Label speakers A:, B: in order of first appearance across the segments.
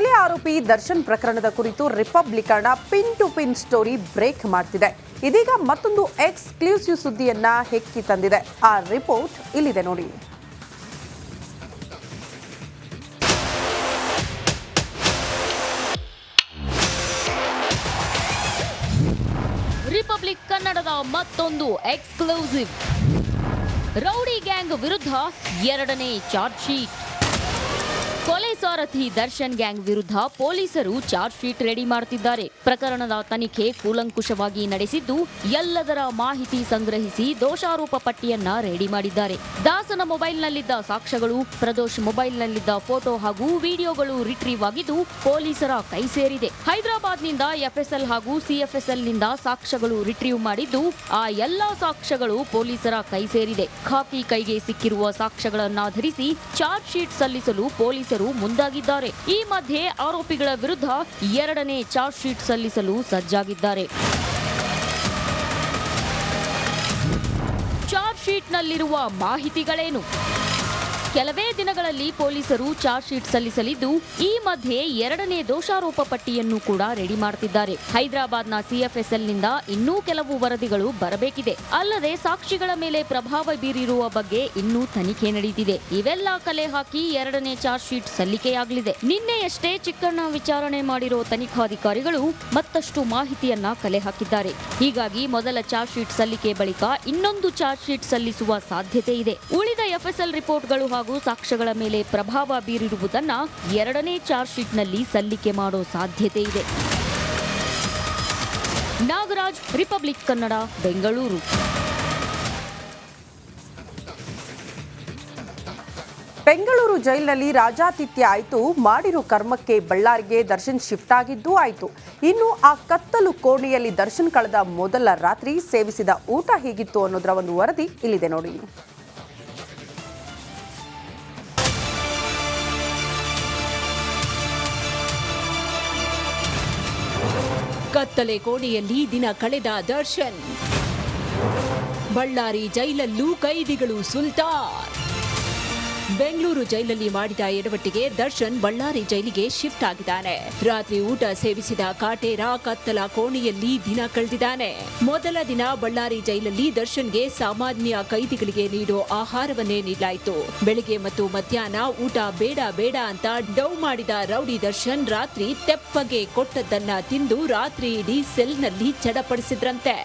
A: ಕೊಲೆ ಆರೋಪಿ ದರ್ಶನ್ ಪ್ರಕರಣದ ಕುರಿತು republican pin to pin story break ಮಾಡ್ತಿದೆ. ಇದೀಗ ಮತ್ತೊಂದು ಎಕ್ಸ್ಕ್ಲೂಸಿವ್ ಸುದ್ದಿಯನ್ನ ಹೆಕ್ಕಿ ತಂದಿದೆ. ಆ ರಿಪೋರ್ಟ್ ಇಲ್ಲಿದೆ ನೋಡಿ.
B: ರಿಪಬ್ಲಿಕ್ ಕನ್ನಡದ ಮತ್ತೊಂದು ಎಕ್ಸ್ಕ್ಲೂಸಿವ್. ರೌಡಿ ಗ್ಯಾಂಗ್ ವಿರುದ್ಧ ಎರಡನೇ ಚಾರ್ಜ್ ಶೀಟ್. ಕೊಲೆ ಸಾರಥಿ ದರ್ಶನ್ ಗ್ಯಾಂಗ್ ವಿರುದ್ಧ ಪೊಲೀಸರು ಚಾರ್ಜ್ ಶೀಟ್ ರೆಡಿ ಮಾಡುತ್ತಿದ್ದಾರೆ. ಪ್ರಕರಣದ ತನಿಖೆ ಕೂಲಂಕುಷವಾಗಿ ನಡೆಸಿದ್ದು ಎಲ್ಲದರ ಮಾಹಿತಿ ಸಂಗ್ರಹಿಸಿ ದೋಷಾರೋಪ ಪಟ್ಟಿಯನ್ನ ರೆಡಿ ಮಾಡಿದ್ದಾರೆ. ದಾಸನ ಮೊಬೈಲ್ನಲ್ಲಿದ್ದ ಸಾಕ್ಷ್ಯಗಳು, ಪ್ರದೋಷ್ ಮೊಬೈಲ್ನಲ್ಲಿದ್ದ ಫೋಟೋ ಹಾಗೂ ವಿಡಿಯೋಗಳು ರಿಟ್ರೀವ್ ಆಗಿದ್ದು ಪೊಲೀಸರ ಕೈ ಸೇರಿದೆ. ಹೈದರಾಬಾದ್ನಿಂದ ಎಫ್ಎಸ್ಎಲ್ ಹಾಗೂ ಸಿಎಫ್ಎಸ್ಎಲ್ನಿಂದ ಸಾಕ್ಷ್ಯಗಳು ರಿಟ್ರೀವ್ ಮಾಡಿದ್ದು ಆ ಎಲ್ಲಾ ಸಾಕ್ಷ್ಯಗಳು ಪೊಲೀಸರ ಕೈ ಸೇರಿದೆ. ಖಾಕಿ ಕೈಗೆ ಸಿಕ್ಕಿರುವ ಸಾಕ್ಷ್ಯಗಳನ್ನಾಧರಿಸಿ ಚಾರ್ಜ್ ಶೀಟ್ ಸಲ್ಲಿಸಲು ಪೊಲೀಸರು ಮುಂದಾಗಿದ್ದಾರೆ. ಈ ಮಧ್ಯೆ ಆರೋಪಿಗಳ ವಿರುದ್ಧ ಎರಡನೇ ಚಾರ್ಜ್ ಶೀಟ್ ಸಲ್ಲಿಸಲು ಸಜ್ಜಾಗಿದ್ದಾರೆ. ಚಾರ್ಜ್ ಶೀಟ್ನಲ್ಲಿರುವ ಮಾಹಿತಿಗಳೇನು? ಕೆಲವೇ ದಿನಗಳಲ್ಲಿ ಪೊಲೀಸರು ಚಾರ್ಜ್ ಶೀಟ್ ಸಲ್ಲಿಸಲಿದ್ದು ಈ ಮಧ್ಯೆ ಎರಡನೇ ದೋಷಾರೋಪ ಪಟ್ಟಿಯನ್ನು ಕೂಡ ರೆಡಿ ಮಾಡುತ್ತಿದ್ದಾರೆ. ಹೈದರಾಬಾದ್ನ ಸಿಎಫ್ಎಸ್ಎಲ್ನಿಂದ ಇನ್ನೂ ಕೆಲವು ವರದಿಗಳು ಬರಬೇಕಿದೆ. ಅಲ್ಲದೆ ಸಾಕ್ಷಿಗಳ ಮೇಲೆ ಪ್ರಭಾವ ಬೀರಿರುವ ಬಗ್ಗೆ ಇನ್ನೂ ತನಿಖೆ ನಡೆಯುತ್ತಿದೆ. ಇವೆಲ್ಲ ಕಲೆ ಹಾಕಿ ಎರಡನೇ ಚಾರ್ಜ್ ಶೀಟ್ ಸಲ್ಲಿಕೆಯಾಗಲಿದೆ. ನಿನ್ನೆಯಷ್ಟೇ ಚಿಕ್ಕಣ್ಣ ವಿಚಾರಣೆ ಮಾಡಿರೋ ತನಿಖಾಧಿಕಾರಿಗಳು ಮತ್ತಷ್ಟು ಮಾಹಿತಿಯನ್ನ ಕಲೆ ಹಾಕಿದ್ದಾರೆ. ಹೀಗಾಗಿ ಮೊದಲ ಚಾರ್ಜ್ ಶೀಟ್ ಸಲ್ಲಿಕೆ ಬಳಿಕ ಇನ್ನೊಂದು ಚಾರ್ಜ್ ಶೀಟ್ ಸಲ್ಲಿಸುವ ಸಾಧ್ಯತೆ ಇದೆ. ಉಳಿದ ಎಫ್ಎಸ್ಎಲ್ ರಿಪೋರ್ಟ್ಗಳು ಹಾಗೂ ಸಾಕ್ಷ್ಯಗಳ ಮೇಲೆ ಪ್ರಭಾವ ಬೀರಿರುವುದನ್ನ ಎರಡನೇ ಚಾರ್ಜ್ ಶೀಟ್ನಲ್ಲಿ ಸಲ್ಲಿಕೆ ಮಾಡೋ ಸಾಧ್ಯತೆ ಇದೆ. ನಾಗರಾಜ್, ರಿಪಬ್ಲಿಕ್ ಕನ್ನಡ, ಬೆಂಗಳೂರು.
A: ಬೆಂಗಳೂರು ಜೈಲಿನಲ್ಲಿ ರಾಜಾತಿಥ್ಯ ಆಯಿತು. ಮಾಡಿರೋ ಕರ್ಮಕ್ಕೆ ಬಳ್ಳಾರಿಗೆ ದರ್ಶನ್ ಶಿಫ್ಟ್ ಆಗಿದ್ದೂ ಆಯಿತು. ಇನ್ನು ಆ ಕತ್ತಲು ಕೋಣೆಯಲ್ಲಿ ದರ್ಶನ್ ಕಳೆದ ಮೊದಲ ರಾತ್ರಿ ಸೇವಿಸಿದ ಊಟ ಹೇಗಿತ್ತು ಅನ್ನೋದರ ಒಂದು ವರದಿ ಇಲ್ಲಿದೆ ನೋಡಿ.
C: ಕತ್ತಲೆ ಕೋಣೆಯಲ್ಲಿ ದಿನ ಕಳೆದ ದರ್ಶನ್. ಬಳ್ಳಾರಿ ಜೈಲಲ್ಲೂ ಕೈದಿಗಳು ಸುಲ್ತಾನ್. ಬೆಂಗಳೂರು ಜೈಲಲ್ಲಿ ಮಾಡಿದ ಎಡವಟ್ಟಿಗೆ ದರ್ಶನ್ ಬಳ್ಳಾರಿ ಜೈಲಿಗೆ ಶಿಫ್ಟ್ ಆಗಿದ್ದಾನೆ. ರಾತ್ರಿ ಊಟ ಸೇವಿಸಿದ ಕಾಟೇರ ಕತ್ತಲ ಕೋಣೆಯಲ್ಲಿ ದಿನ ಕಳೆದಿದ್ದಾನೆ. ಮೊದಲ ದಿನ ಬಳ್ಳಾರಿ ಜೈಲಲ್ಲಿ ದರ್ಶನ್ಗೆ ಸಾಮಾನ್ಯ ಕೈದಿಗಳಿಗೆ ನೀಡೋ ಆಹಾರವನ್ನೇ ನೀಡಲಾಯಿತು. ಬೆಳಿಗ್ಗೆ ಮತ್ತು ಮಧ್ಯಾಹ್ನ ಊಟ ಬೇಡ ಬೇಡ ಅಂತ ಡೌ ಮಾಡಿದ ರೌಡಿ ದರ್ಶನ್ ರಾತ್ರಿ ತೆಪ್ಪಗೆ ಕೊಟ್ಟದ್ದನ್ನ ತಿಂದು ರಾತ್ರಿ ಇಡೀ ಸೆಲ್ನಲ್ಲಿ ಚಡಪಡಿಸಿದ್ರಂತೆ.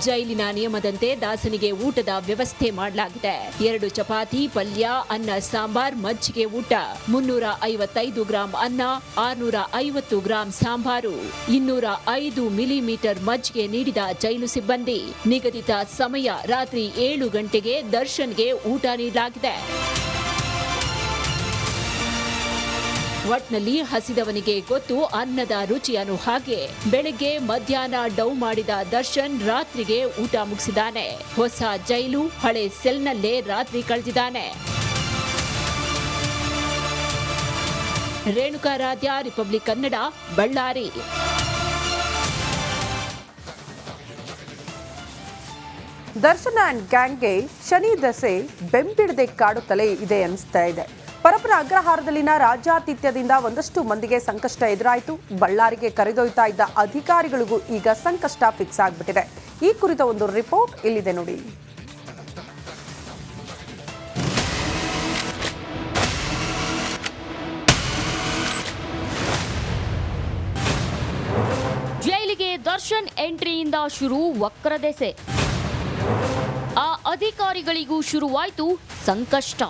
C: ಜೈಲಿನ ನಿಯಮದಂತೆ ದಾಸನಿಗೆ ಊಟದ ವ್ಯವಸ್ಥೆ ಮಾಡಲಾಗಿದೆ. 2 ಚಪಾತಿ, ಪಲ್ಯ, ಅನ್ನ, ಸಾಂಬಾರ್, ಮಜ್ಜಿಗೆ ಊಟ, 355 ಗ್ರಾಂ ಅನ್ನ, 650 ಗ್ರಾಂ ಸಾಂಬಾರು, 205 ಮಿಲಿಮೀಟರ್ ಮಜ್ಜಿಗೆ ನೀಡಿದ ಜೈಲು ಸಿಬ್ಬಂದಿ. ನಿಗದಿತ ಸಮಯ ರಾತ್ರಿ 7 ಗಂಟೆಗೆ ದರ್ಶನ್ಗೆ ಊಟ ನೀಡಲಾಗಿದೆ. ಒಟ್ನಲ್ಲಿ ಹಸಿದವನಿಗೆ ಗೊತ್ತು ಅನ್ನದ ರುಚಿಯನ್ನು. ಹಾಗೆ ಬೆಳಗ್ಗೆ ಮಧ್ಯಾಹ್ನ ಡೌ ಮಾಡಿದ ದರ್ಶನ್ ರಾತ್ರಿಗೆ ಊಟ ಮುಗಿಸಿದ್ದಾನೆ. ಹೊಸ ಜೈಲು, ಹಳೆ ಸೆಲ್ನಲ್ಲೇ ರಾತ್ರಿ ಕಳೆದಿದ್ದಾನೆ. ರೇಣುಕಾರಾಧ್ಯ, ರಿಪಬ್ಲಿಕ್ ಕನ್ನಡ, ಬಳ್ಳಾರಿ.
A: ದರ್ಶನ್ ಅಂಡ್ ಗ್ಯಾಂಗ್ಗೆ ಶನಿ ದಸೆ ಬೆಂಬಿಡದೆ ಕಾಡುತ್ತಲೇ ಇದೆ ಅನಿಸ್ತಾ ಇದೆ. ಪರಪ್ಪನ ಅಗ್ರಹಾರದಲ್ಲಿನ ರಾಜ್ಯಾತಿಥ್ಯದಿಂದ ಒಂದಷ್ಟು ಮಂದಿಗೆ ಸಂಕಷ್ಟ ಎದುರಾಯಿತು. ಬಳ್ಳಾರಿಗೆ ಕರೆದೊಯ್ತಾ ಇದ್ದ ಅಧಿಕಾರಿಗಳಿಗೂ ಈಗ ಸಂಕಷ್ಟ ಫಿಕ್ಸ್ ಆಗಿಬಿಟ್ಟಿದೆ. ಈ ಕುರಿತ ಒಂದು ರಿಪೋರ್ಟ್ ಇಲ್ಲಿದೆ ನೋಡಿ.
B: ಜೈಲಿಗೆ ದರ್ಶನ್ ಎಂಟ್ರಿಯಿಂದ ಶುರು ವಕ್ರದೆಸೆ. ಆ ಅಧಿಕಾರಿಗಳಿಗೂ ಶುರುವಾಯಿತು ಸಂಕಷ್ಟ.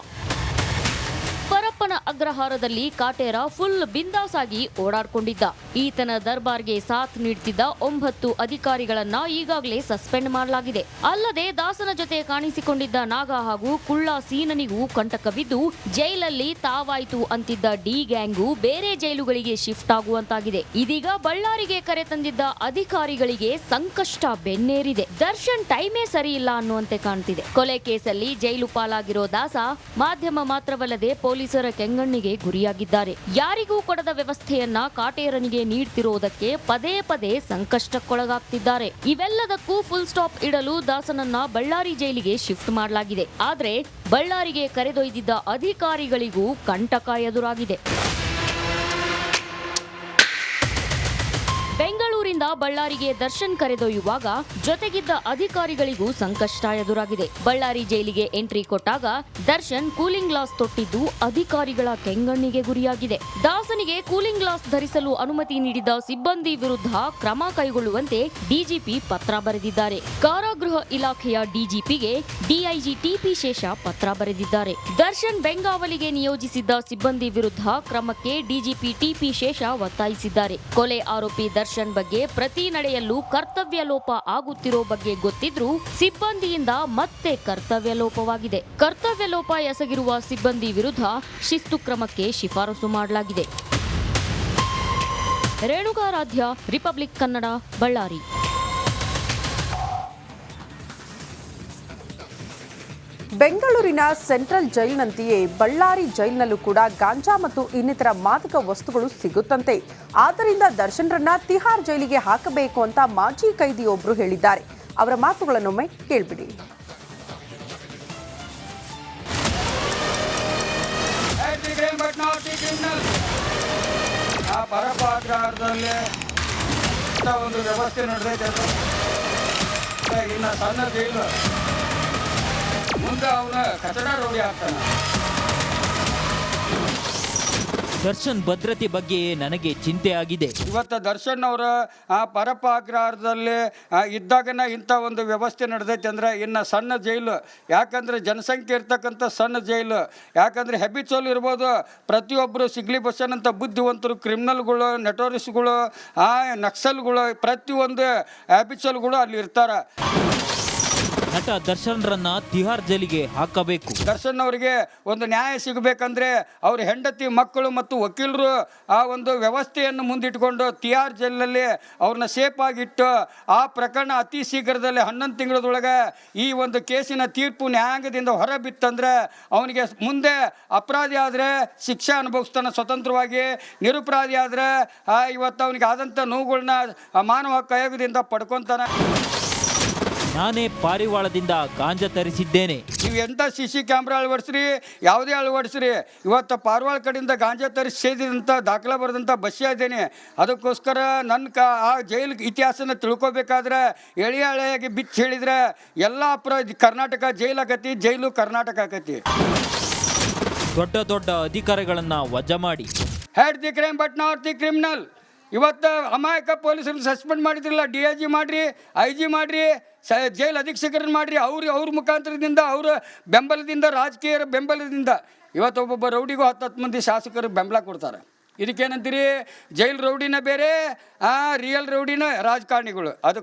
B: ಪರಪ್ಪನ ಅಗ್ರಹಾರದಲ್ಲಿ ಕಾಟೇರ ಫುಲ್ ಬಿಂದಾಸ್ ಆಗಿ ಓಡಾಡ್ಕೊಂಡಿದ್ದ. ಈತನ ದರ್ಬಾರ್ಗೆ ಸಾಥ್ ನೀಡುತ್ತಿದ್ದ 9 ಅಧಿಕಾರಿಗಳನ್ನ ಈಗಾಗಲೇ ಸಸ್ಪೆಂಡ್ ಮಾಡಲಾಗಿದೆ. ಅಲ್ಲದೆ ದಾಸನ ಜೊತೆ ಕಾಣಿಸಿಕೊಂಡಿದ್ದ ನಾಗ ಹಾಗೂ ಕುಳ್ಳ ಸೀನನಿಗೂ ಕಂಟಕ ಬಿದ್ದು ಜೈಲಲ್ಲಿ ತಾವಾಯ್ತು ಅಂತಿದ್ದ ಡಿ ಗ್ಯಾಂಗು ಬೇರೆ ಜೈಲುಗಳಿಗೆ ಶಿಫ್ಟ್ ಆಗುವಂತಾಗಿದೆ. ಇದೀಗ ಬಳ್ಳಾರಿಗೆ ಕರೆ ತಂದಿದ್ದ ಅಧಿಕಾರಿಗಳಿಗೆ ಸಂಕಷ್ಟ ಬೆನ್ನೇರಿದೆ. ದರ್ಶನ್ ಟೈಮೇ ಸರಿ ಇಲ್ಲ ಅನ್ನುವಂತೆ ಕಾಣ್ತಿದೆ. ಕೊಲೆ ಕೇಸಲ್ಲಿ ಜೈಲು ಪಾಲಾಗಿರೋ ದಾಸ ಮಾಧ್ಯಮ ಮಾತ್ರವಲ್ಲದೆ ಪೊಲೀಸರ ಕೆಂಗಣ್ಣಿಗೆ ಗುರಿಯಾಗಿದ್ದಾರೆ. ಯಾರಿಗೂ ಕೊಡದ ವ್ಯವಸ್ಥೆಯನ್ನ ಕಾಟೇರನಿಗೆ ನೀಡ್ತಿರೋದಕ್ಕೆ ಪದೇ ಪದೇ ಸಂಕಷ್ಟಕ್ಕೊಳಗಾಗ್ತಿದ್ದಾರೆ. ಇವೆಲ್ಲದಕ್ಕೂ ಫುಲ್ ಸ್ಟಾಪ್ ಇಡಲು ದಾಸನನ್ನ ಬಳ್ಳಾರಿ ಜೈಲಿಗೆ ಶಿಫ್ಟ್ ಮಾಡಲಾಗಿದೆ. ಆದ್ರೆ ಬಳ್ಳಾರಿಗೆ ಕರೆದೊಯ್ದಿದ್ದ ಅಧಿಕಾರಿಗಳಿಗೂ ಕಂಟಕ ಎದುರಾಗಿದೆ. ಬೆಂಗಳೂರಿಂದ ಬಳ್ಳಾರಿಗೆ ದರ್ಶನ್ ಕರೆದೊಯ್ಯುವಾಗ ಜೊತೆಗಿದ್ದ ಅಧಿಕಾರಿಗಳಿಗೂ ಸಂಕಷ್ಟ ಎದುರಾಗಿದೆ. ಬಳ್ಳಾರಿ ಜೈಲಿಗೆ ಎಂಟ್ರಿ ಕೊಟ್ಟಾಗ ದರ್ಶನ್ ಕೂಲಿಂಗ್ ಗ್ಲಾಸ್ ತೊಟ್ಟಿದ್ದು ಅಧಿಕಾರಿಗಳ ಕೆಂಗಣ್ಣಿಗೆ ಗುರಿಯಾಗಿದೆ. ದಾಸನಿಗೆ ಕೂಲಿಂಗ್ ಗ್ಲಾಸ್ ಧರಿಸಲು ಅನುಮತಿ ನೀಡಿದ ಸಿಬ್ಬಂದಿ ವಿರುದ್ಧ ಕ್ರಮ ಕೈಗೊಳ್ಳುವಂತೆ ಡಿಜಿಪಿ ಪತ್ರ ಬರೆದಿದ್ದಾರೆ. ಕಾರಾಗೃಹ ಇಲಾಖೆಯ ಡಿಜಿಪಿಗೆ ಡಿಐಜಿ ಟಿಪಿ ಶೇಷ ಪತ್ರ ಬರೆದಿದ್ದಾರೆ. ದರ್ಶನ್ ಬೆಂಗಾವಲಿಗೆ ನಿಯೋಜಿಸಿದ್ದ ಸಿಬ್ಬಂದಿ ವಿರುದ್ಧ ಕ್ರಮಕ್ಕೆ ಡಿಜಿಪಿ ಟಿಪಿ ಶೇಷ ಒತ್ತಾಯಿಸಿದ್ದಾರೆ. ಕೊಲೆ ಆರೋಪಿ ದರ್ಶನ್ ಬಗ್ಗೆ ಪ್ರತಿ ನಡೆಯಲ್ಲೂ ಕರ್ತವ್ಯ ಲೋಪ ಆಗುತ್ತಿರೋ ಬಗ್ಗೆ ಗೊತ್ತಿದ್ರೂ ಸಿಬ್ಬಂದಿಯಿಂದ ಮತ್ತೆ ಕರ್ತವ್ಯ ಲೋಪವಾಗಿದೆ. ಕರ್ತವ್ಯ ಲೋಪ ಎಸಗಿರುವ ಸಿಬ್ಬಂದಿ ವಿರುದ್ಧ ಶಿಸ್ತು ಕ್ರಮಕ್ಕೆ ಶಿಫಾರಸು ಮಾಡಲಾಗಿದೆ. ರೇಣುಕಾರಾಧ್ಯ, ರಿಪಬ್ಲಿಕ್ ಕನ್ನಡ, ಬಳ್ಳಾರಿ.
A: ಬೆಂಗಳೂರಿನ ಸೆಂಟ್ರಲ್ ಜೈಲಿನಂತೆಯೇ ಬಳ್ಳಾರಿ ಜೈಲಿನಲ್ಲೂ ಕೂಡ ಗಾಂಜಾ ಮತ್ತು ಇನ್ನಿತರ ಮಾದಕ ವಸ್ತುಗಳು ಸಿಗುತ್ತಂತೆ. ಆದ್ದರಿಂದ ದರ್ಶನ್ರನ್ನ ತಿಹಾರ್ ಜೈಲಿಗೆ ಹಾಕಬೇಕು ಅಂತ ಮಾಜಿ ಕೈದಿಯೊಬ್ಬರು ಹೇಳಿದ್ದಾರೆ. ಅವರ ಮಾತುಗಳನ್ನೊಮ್ಮೆ ಕೇಳ್ಬಿಡಿ.
D: ಒಂದು ವ್ಯವಸ್ಥೆ ನಡೆದೈತೆ. ಇನ್ನು ಸಣ್ಣ ಜೈಲು ಮುಂದೆ ಅವನ ಕಚಡ ರೌಡಿ ಆಗ್ತಾನೆ.
E: ದರ್ಶನ್ ಭದ್ರತೆ ಬಗ್ಗೆ ನನಗೆ ಚಿಂತೆ ಆಗಿದೆ.
D: ಇವತ್ತು ದರ್ಶನ್ ಅವರ ಪರಪ ಅಗ್ರಹಾರದಲ್ಲಿ ಇದ್ದಾಗನ ಇಂಥ ಒಂದು ವ್ಯವಸ್ಥೆ ನಡೆದೈತೆ ಅಂದ್ರೆ ಇನ್ನು ಸಣ್ಣ ಜೈಲು. ಯಾಕಂದ್ರೆ ಜನಸಂಖ್ಯೆ ಇರ್ತಕ್ಕಂಥ ಸಣ್ಣ ಜೈಲು. ಯಾಕಂದ್ರೆ ಹೆಬಿಚೋಲ್ ಇರ್ಬೋದು, ಪ್ರತಿಯೊಬ್ಬರು ಸಿಗ್ಲಿ ಬಸ್ಸನ್ ಅಂತ ಬುದ್ಧಿವಂತರು, ಕ್ರಿಮಿನಲ್ಗಳು, ನೆಟೋರಿಸ್ಗಳು, ನಕ್ಸಲ್ಗಳು, ಪ್ರತಿಯೊಂದು ಹ್ಯಾಬಿಚೋಲ್ಗಳು ಅಲ್ಲಿ ಇರ್ತಾರೆ.
E: ನಟ ದರ್ಶನ್ರನ್ನ ತಿಹಾರ್ ಜೈಲಿಗೆ ಹಾಕಬೇಕು.
D: ದರ್ಶನ್ ಅವರಿಗೆ ಒಂದು ನ್ಯಾಯ ಸಿಗಬೇಕಂದ್ರೆ ಅವ್ರ ಹೆಂಡತಿ, ಮಕ್ಕಳು ಮತ್ತು ವಕೀಲರು ಆ ಒಂದು ವ್ಯವಸ್ಥೆಯನ್ನು ಮುಂದಿಟ್ಕೊಂಡು ತಿಹಾರ್ ಜೈಲಿನಲ್ಲಿ ಅವ್ರನ್ನ ಸೇಫ್ ಆಗಿಟ್ಟು ಆ ಪ್ರಕರಣ ಅತಿ ಶೀಘ್ರದಲ್ಲಿ 11 ತಿಂಗಳದೊಳಗೆ ಈ ಒಂದು ಕೇಸಿನ ತೀರ್ಪು ನ್ಯಾಯಾಂಗದಿಂದ ಹೊರ ಬಿತ್ತಂದ್ರೆ ಅವನಿಗೆ ಮುಂದೆ ಅಪರಾಧಿ ಆದರೆ ಶಿಕ್ಷೆ ಅನುಭವಿಸ್ತಾನೆ ಸ್ವತಂತ್ರವಾಗಿ. ನಿರಪರಾಧಿ ಆದರೆ ಇವತ್ತು ಅವನಿಗೆ ಆದಂಥ ನೋವುಗಳನ್ನ ಮಾನವ ಹಕ್ಕು ಆಯೋಗದಿಂದ ಪಡ್ಕೊತಾನೆ.
E: ನಾನೇ ಪಾರಿವಾಳದಿಂದ ಗಾಂಜಾ ತರಿಸಿದ್ದೇನೆ.
D: ನೀವು ಎಂಥ CC ಕ್ಯಾಮ್ರಾ ಅಳವಡಿಸ್ರಿ, ಯಾವುದೇ ಅಳವಡಿಸ್ರಿ, ಇವತ್ತು ಪಾರಿವಾಳ ಕಡೆಯಿಂದ ಗಾಂಜಾ ತರಿಸಿ ಸೇದಿದಂಥ ದಾಖಲೆ ಬರೆದಂಥ ಬಸ್ಸೇ ಇದ್ದೇನೆ. ಅದಕ್ಕೋಸ್ಕರ ನನ್ನ ಆ ಜೈಲು ಇತಿಹಾಸನ ತಿಳ್ಕೊಬೇಕಾದ್ರೆ ಎಳೆಯಾಗಿ ಬಿಚ್ಚಿ ಹೇಳಿದ್ರೆ ಎಲ್ಲ ಅಪರಾಧ ಕರ್ನಾಟಕ ಜೈಲು ಆಗತಿ, ಜೈಲು ಕರ್ನಾಟಕ ಆಗತಿ.
E: ದೊಡ್ಡ ದೊಡ್ಡ ಅಧಿಕಾರಿಗಳನ್ನ ವಜಾ ಮಾಡಿ
D: head the crime but not the criminal. ಇವತ್ತು ಅಮಾಯಕ ಪೊಲೀಸರನ್ನು ಸಸ್ಪೆಂಡ್ ಮಾಡಿದ್ರಲ್ಲ, DIG ಮಾಡಿರಿ, IG ಮಾಡಿರಿ, ಜೈಲು ಅಧೀಕ್ಷಕರನ್ನು ಮಾಡಿರಿ. ಅವ್ರ ಮುಖಾಂತರದಿಂದ, ಅವರ ಬೆಂಬಲದಿಂದ, ರಾಜಕೀಯ ಬೆಂಬಲದಿಂದ ಇವತ್ತು ಒಬ್ಬೊಬ್ಬ ರೌಡಿಗೂ 10 ಮಂದಿ ಶಾಸಕರು ಬೆಂಬಲ ಕೊಡ್ತಾರೆ. ಇದಕ್ಕೇನಂತೀರಿ? ಜೈಲು ರೌಡಿನ ಬೇರೆ, ರಿಯಲ್ ರೌಡಿನ ರಾಜಕಾರಣಿಗಳು. ಅದು